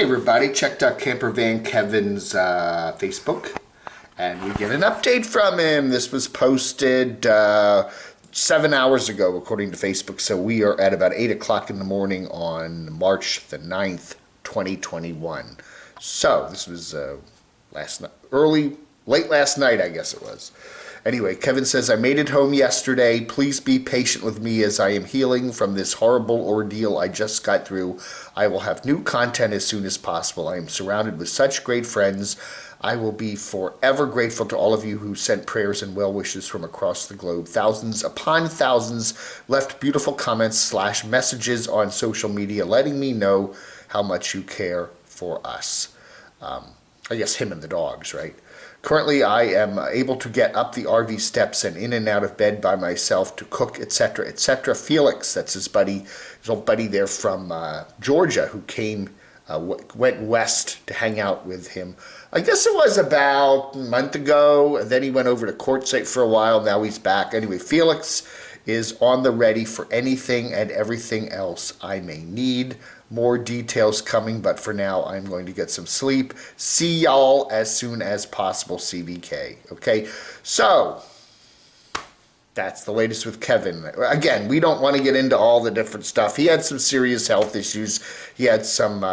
Hey everybody, checked out Camper Van Kevin's Facebook, and we get an update from him. This was posted 7 hours ago, according to Facebook, so we are at about 8 o'clock in the morning on March the 9th, 2021. So, this was last night, late last night, I guess it was. Anyway, Kevin says, I made it home yesterday. Please be patient with me as I am healing from this horrible ordeal I just got through. I will have new content as soon as possible. I am surrounded with such great friends. I will be forever grateful to all of you who sent prayers and well wishes from across the globe. Thousands upon thousands left beautiful comments / messages on social media letting me know how much you care for us. I guess him and the dogs, right? Currently, I am able to get up the RV steps and in and out of bed by myself to cook, etc., etc. Felix, that's his buddy, his old buddy there from Georgia, who came, went west to hang out with him. I guess it was about a month ago, and then he went over to Quartzsite for a while. Now he's back. Anyway, Felix is on the ready for anything and everything else I may need. More details coming, but for now, I'm going to get some sleep. See y'all as soon as possible, CVK. Okay, so that's the latest with Kevin. Again, we don't want to get into all the different stuff. He had some serious health issues. He had some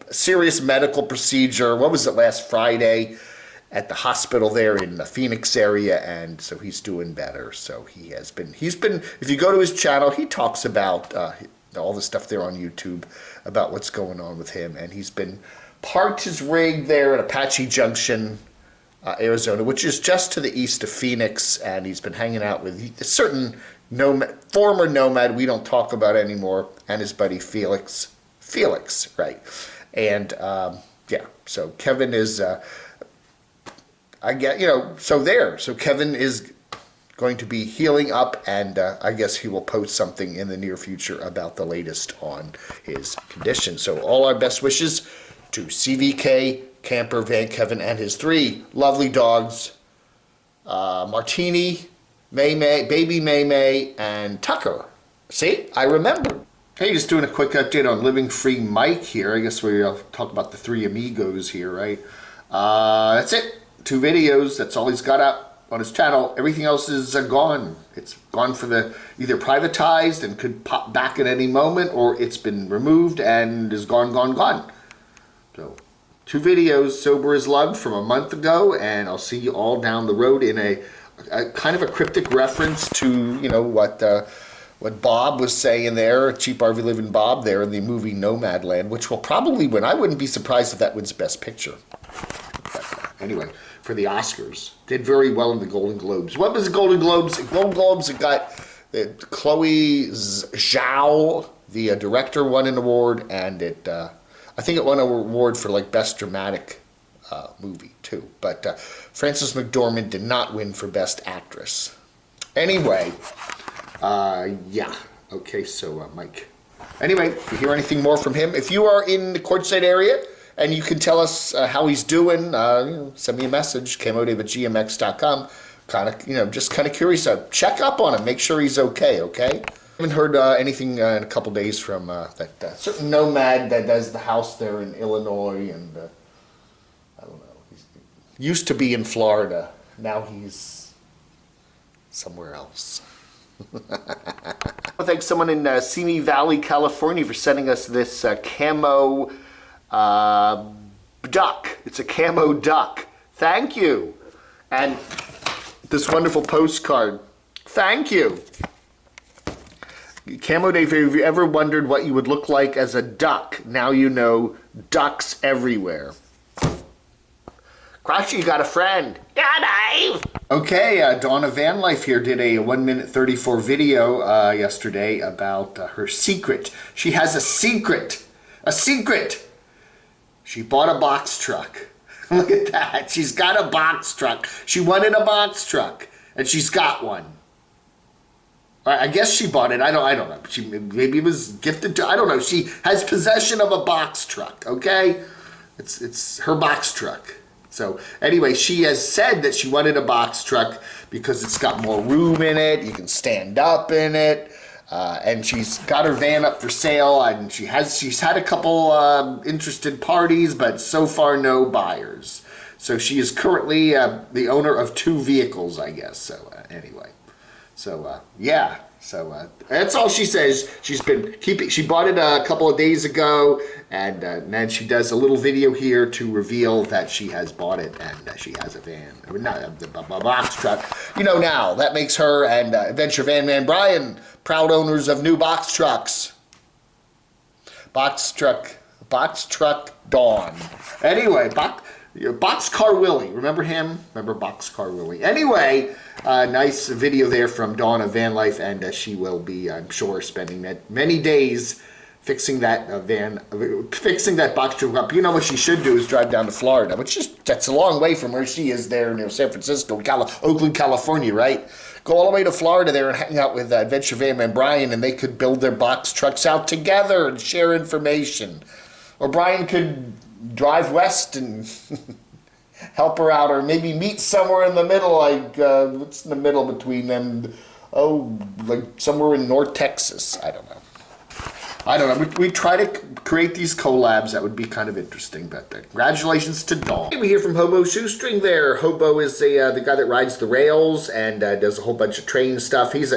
serious medical procedure. What was it, last Friday? At the hospital there in the Phoenix area, and so he's doing better. So he's been, if you go to his channel, he talks about all the stuff there on YouTube about what's going on with him, and he's been parked his rig there at Apache Junction, Arizona, which is just to the east of Phoenix, and he's been hanging out with a certain former nomad we don't talk about anymore, and his buddy Felix, right? And yeah, so Kevin is so Kevin is going to be healing up, and I guess he will post something in the near future about the latest on his condition. So all our best wishes to CVK, Camper Van Kevin, and his 3 lovely dogs, Martini, baby May, and Tucker. See, I remembered. Hey, just doing a quick update on Living Free Mike here. I guess we'll talk about the 3 amigos here, right? That's it. 2 videos, that's all he's got up on his channel. Everything else is gone. It's gone for the either privatized and could pop back at any moment, or it's been removed and is gone. So 2 videos, Sober is Love, from a month ago, and I'll see you all down the road in a kind of a cryptic reference to, you know, what Bob was saying there, Cheap RV Living Bob there in the movie Nomadland, which will probably win. I wouldn't be surprised if that wins Best Picture. But anyway, for the Oscars. Did very well in the Golden Globes. What was the Golden Globes? Golden Globes, it got Chloe Zhao, the director, won an award, and I think it won an award for like Best Dramatic movie too. But Frances McDormand did not win for Best Actress. Anyway, yeah. Okay, so Mike. Anyway, if you hear anything more from him, if you are in the Quartzsite area, and you can tell us how he's doing, you know, send me a message, camodave@gmx.com. Just kind of curious. Check up on him. Make sure he's okay, okay? I haven't heard anything in a couple days from that certain nomad that does the house there in Illinois, and I don't know. He used to be in Florida. Now he's somewhere else. Thanks someone in Simi Valley, California for sending us this Camo duck. It's a camo duck. Thank you. And this wonderful postcard. Thank you. Camo Dave, have you ever wondered what you would look like as a duck? Now you know, ducks everywhere. Crushy, you got a friend. Yeah, Dave. Okay, Donna Van Life here did a 1 minute 34 video yesterday about her secret. She has a secret. A secret. She bought a box truck. Look at that. She's got a box truck. She wanted a box truck, and she's got one. I guess she bought it. I don't know. Maybe it was gifted to. I don't know. She has possession of a box truck. Okay, it's her box truck. So anyway, she has said that she wanted a box truck because it's got more room in it. You can stand up in it. And she's got her van up for sale, and she's had a couple interested parties, but so far no buyers. So she is currently the owner of 2 vehicles, I guess. So anyway, so yeah. So that's all she says. She's been keeping. She bought it a couple of days ago, and then she does a little video here to reveal that she has bought it and she has a van, not a box truck. You know, now that makes her and Adventure Van Man Brian proud owners of new box trucks. Box truck Dawn. Anyway, Boxcar Willie, remember him? Remember Boxcar Willie? Anyway, nice video there from Dawn of Van Life, and she will be, I'm sure, spending many days fixing that fixing that box truck up. You know what she should do is drive down to Florida, which that's a long way from where she is there in San Francisco, Oakland, California, right? Go all the way to Florida there and hang out with Adventure Van Man Brian, and they could build their box trucks out together and share information. Or Brian could drive west and help her out, or maybe meet somewhere in the middle, like, what's in the middle between them? Oh, like somewhere in North Texas. I don't know. We try to create these collabs. That would be kind of interesting, but congratulations to Dawn. We hear from Hobo Shoestring there. Hobo is the guy that rides the rails and does a whole bunch of train stuff. He's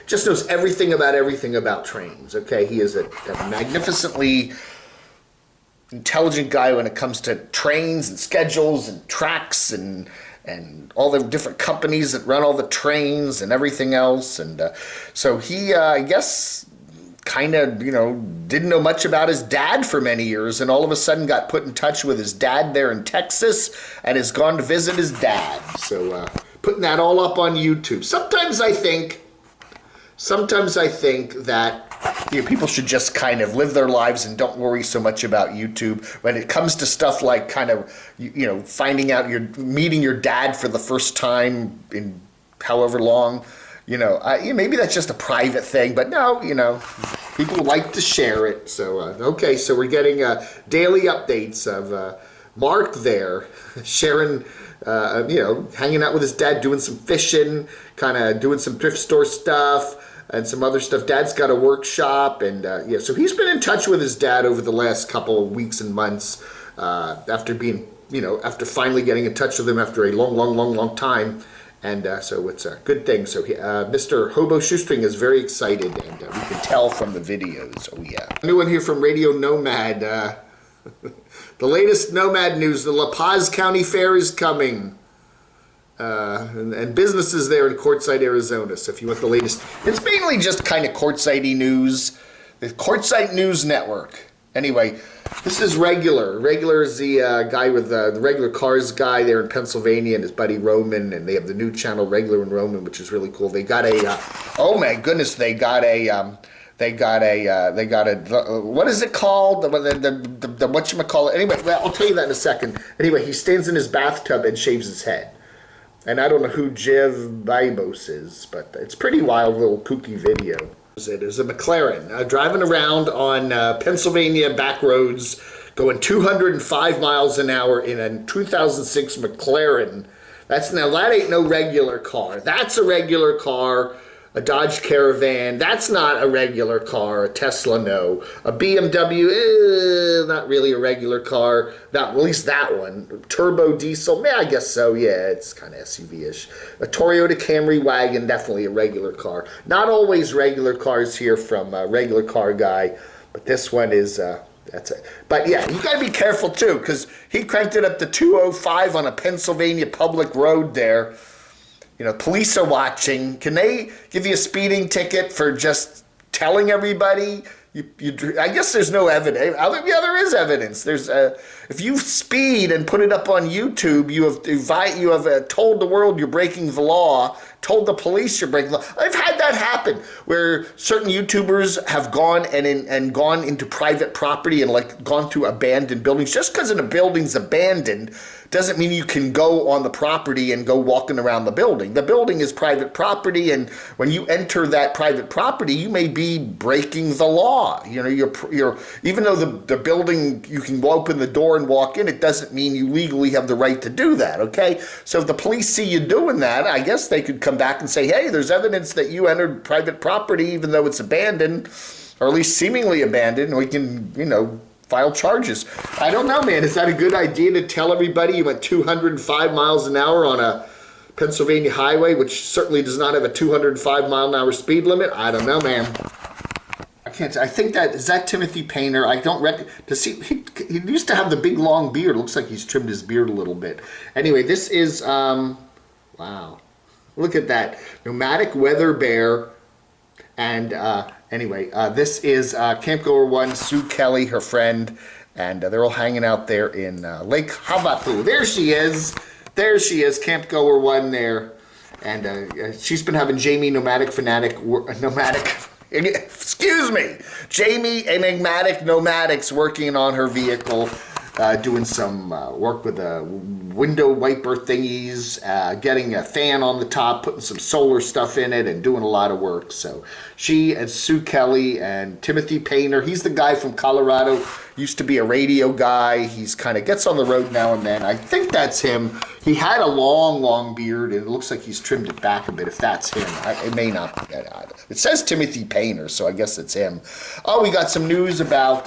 just knows everything about trains, okay? He is a magnificently intelligent guy when it comes to trains and schedules and tracks and all the different companies that run all the trains and everything else. And so he, I guess, kind of, didn't know much about his dad for many years, and all of a sudden got put in touch with his dad there in Texas and has gone to visit his dad. So putting that all up on YouTube. Sometimes I think that people should just kind of live their lives and don't worry so much about YouTube. When it comes to stuff like kind of, finding out meeting your dad for the first time in however long, maybe that's just a private thing, but no, people like to share it. So, okay, so we're getting daily updates of Mark there, sharing, hanging out with his dad, doing some fishing, kind of doing some thrift store stuff, and some other stuff. Dad's got a workshop, and so he's been in touch with his dad over the last couple of weeks and months after being, after finally getting in touch with him after a long time. And so it's a good thing. So Mr. Hobo Shoestring is very excited, and we can tell from the videos. Oh, yeah. New one here from Radio Nomad. The latest Nomad news, the La Paz County Fair is coming. And businesses there in Quartzsite, Arizona. So if you want the latest, it's mainly just kind of Quartzsite-y news. The Quartzsite News Network. Anyway, this is Regular. Regular is the guy with the Regular Cars guy there in Pennsylvania, and his buddy Roman, and they have the new channel Regular and Roman, which is really cool. They got a, oh my goodness, they got a, what is it called? The whatchamacallit? Anyway, well, I'll tell you that in a second. Anyway, he stands in his bathtub and shaves his head. And I don't know who Jiv Bibos is, but it's pretty wild little kooky video. There's a McLaren driving around on Pennsylvania back roads, going 205 miles an hour in a 2006 McLaren. That ain't no regular car. That's a regular car. A Dodge Caravan, that's not a regular car. A Tesla, no. A BMW, not really a regular car. Not, at least that one. Turbo diesel, I guess so, yeah, it's kind of SUV-ish. A Toyota Camry wagon, definitely a regular car. Not always regular cars here from a regular car guy, but this one is, that's it. But yeah, you gotta be careful too, because he cranked it up to 205 on a Pennsylvania public road there. Police are watching. Can they give you a speeding ticket for just telling everybody? I guess there's no evidence. Yeah, there is evidence. There's if you speed and put it up on YouTube, you have told the world you're breaking the law, told the police you're breaking the law. I've had that happen where certain YouTubers have gone and gone into private property and gone through abandoned buildings. Just because a building's abandoned doesn't mean you can go on the property and go walking around the building. The building is private property, and when you enter that private property, you may be breaking the law. You're even though the building, you can open the door and walk in, it doesn't mean you legally have the right to do that, okay? So if the police see you doing that, I guess they could come come back and say, hey, there's evidence that you entered private property even though it's abandoned, or at least seemingly abandoned, and we can, you know, file charges. I don't know, man. Is that a good idea to tell everybody you went 205 miles an hour on a Pennsylvania highway, which certainly does not have a 205 mile an hour speed limit? I don't know, man. I can't. I think that is that Timothy Painter. I don't reckon. Does he used to have the big long beard. Looks like he's trimmed his beard a little bit. Anyway, this is wow. Look at that nomadic weather bear, and anyway, this is Campgoer 1, Sue Kelly, her friend, and they're all hanging out there in Lake Havasu. There she is. There she is, Campgoer 1 there. And she's been having Jamie excuse me, Jamie Enigmatic Nomadics working on her vehicle, doing some work with window wiper thingies, getting a fan on the top, putting some solar stuff in it, and doing a lot of work. So she and Sue Kelly and Timothy Painter, he's the guy from Colorado, used to be a radio guy. He's kind of gets on the road now and then. I think that's him. He had a long beard, and it looks like he's trimmed it back a bit, if that's him. It may not be. It says Timothy Painter, so I guess it's him. Oh, we got some news about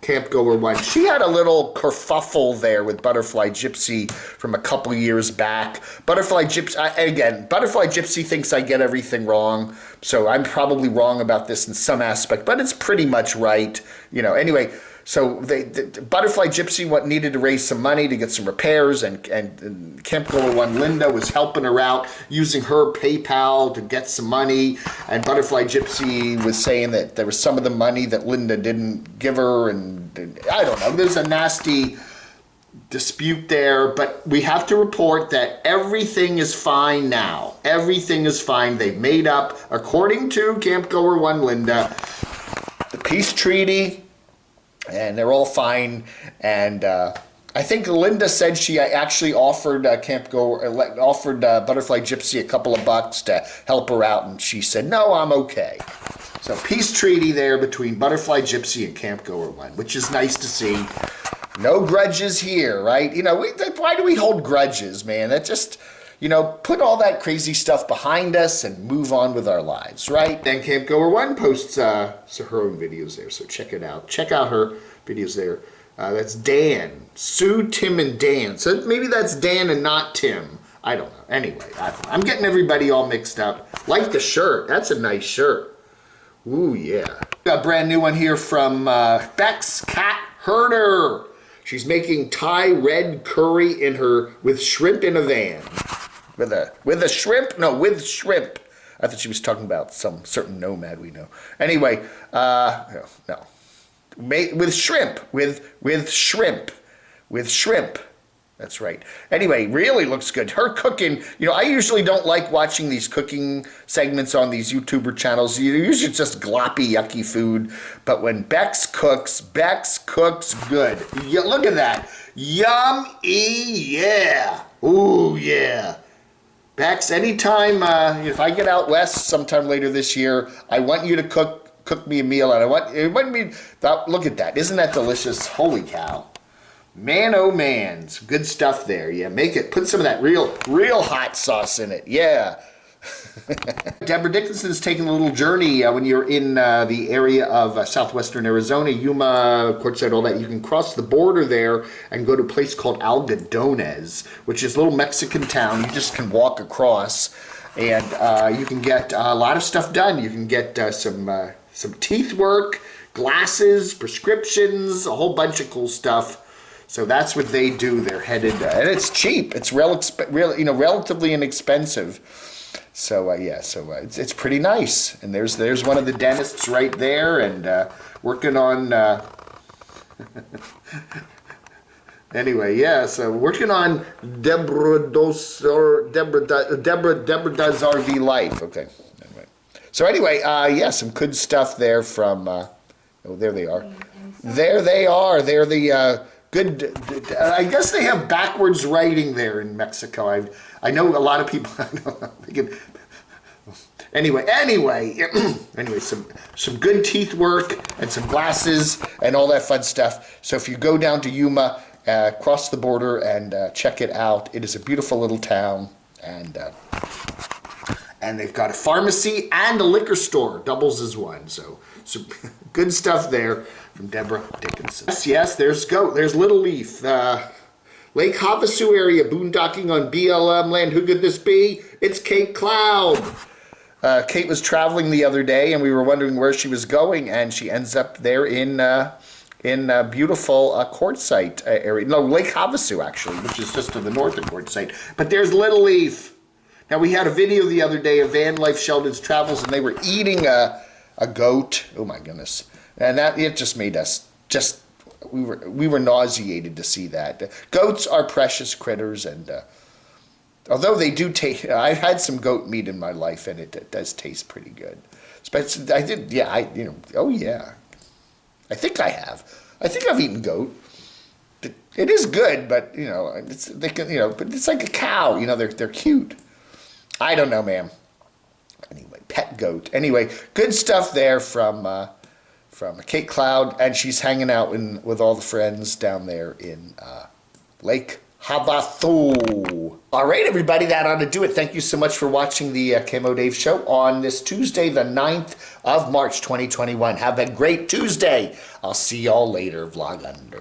Campgoer 1. She had a little kerfuffle there with Butterfly Gypsy from a couple years back. Butterfly Gypsy thinks I get everything wrong, so I'm probably wrong about this in some aspect, but it's pretty much right. You know, anyway, so Butterfly Gypsy needed to raise some money to get some repairs, and Campgoer 1 Linda was helping her out using her PayPal to get some money, and Butterfly Gypsy was saying that there was some of the money that Linda didn't give her, and I don't know, there's a nasty dispute there, but we have to report that everything is fine now. Everything is fine. They've made up, according to Campgoer 1 Linda, the peace treaty, and they're all fine. And I think Linda said she actually offered Butterfly Gypsy a couple of bucks to help her out, and she said, no, I'm okay. So peace treaty there between Butterfly Gypsy and Campgoer 1, which is nice to see. No grudges here, right? You know, why do we hold grudges, man? That just, you know, put all that crazy stuff behind us and move on with our lives, right? And Campgoer 1 posts her own videos there, so check it out. Check out her videos there. That's Dan. Sue, Tim, and Dan. So maybe that's Dan and not Tim. I don't know. Anyway, I'm getting everybody all mixed up. Like the shirt. That's a nice shirt. Ooh, yeah. Got a brand new one here from Beck's Cat Herder. She's making Thai red curry with shrimp in a van. With shrimp? No, with shrimp. I thought she was talking about some certain nomad we know. Anyway, no. With shrimp. With shrimp. That's right. Anyway, really looks good. Her cooking, you know, I usually don't like watching these cooking segments on these YouTuber channels. Usually just gloppy, yucky food. But when Bex cooks good. Yeah, look at that. Yum-y, yeah. Ooh, yeah. Bex, anytime, if I get out west sometime later this year, I want you to cook me a meal, and I want me, look at that. Isn't that delicious? Holy cow. Man, oh man, some good stuff there. Yeah, put some of that real hot sauce in it. Yeah. Deborah Dickinson's taking a little journey when you're in the area of southwestern Arizona, Yuma, Quartzsite, all that. You can cross the border there and go to a place called Algodones, which is a little Mexican town. You just can walk across, and you can get a lot of stuff done. You can get some teeth work, glasses, prescriptions, a whole bunch of cool stuff. So that's what they do. They're headed, and it's cheap. It's relatively inexpensive. So yeah, it's pretty nice. And there's one of the dentists right there, and working on. Anyway, yeah. So working on Deborah Does RV Life. Okay. Anyway. So anyway, yeah, some good stuff there from. Oh, there they are. There they are. They're the. Good. I guess they have backwards writing there in Mexico. I know a lot of people. Anyway, some good teeth work and some glasses and all that fun stuff. So if you go down to Yuma, cross the border and check it out. It is a beautiful little town, and they've got a pharmacy and a liquor store, doubles as one. So good stuff there from Deborah Dickinson. Yes, there's Goat. There's Little Leaf. Lake Havasu area, boondocking on BLM land. Who could this be? It's Kate Cloud. Kate was traveling the other day, and we were wondering where she was going, and she ends up there in beautiful Quartzsite area. No, Lake Havasu, actually, which is just to the north of Quartzsite. But there's Little Leaf. Now, we had a video the other day of Van Life Sheldon's travels, and they were eating a goat. Oh, my goodness. And it just made us we were nauseated to see that. Goats are precious critters, and although they do taste, I've had some goat meat in my life, and it does taste pretty good. But oh yeah, I think I have. I think I've eaten goat. It is good, but but it's like a cow. They're cute. I don't know, ma'am. Anyway, pet goat. Anyway, good stuff there from Kate Cloud, and she's hanging out with all the friends down there in Lake Havasu. All right, everybody, that ought to do it. Thank you so much for watching the Camo Dave Show on this Tuesday, the 9th of March, 2021. Have a great Tuesday. I'll see y'all later, Vlog Under.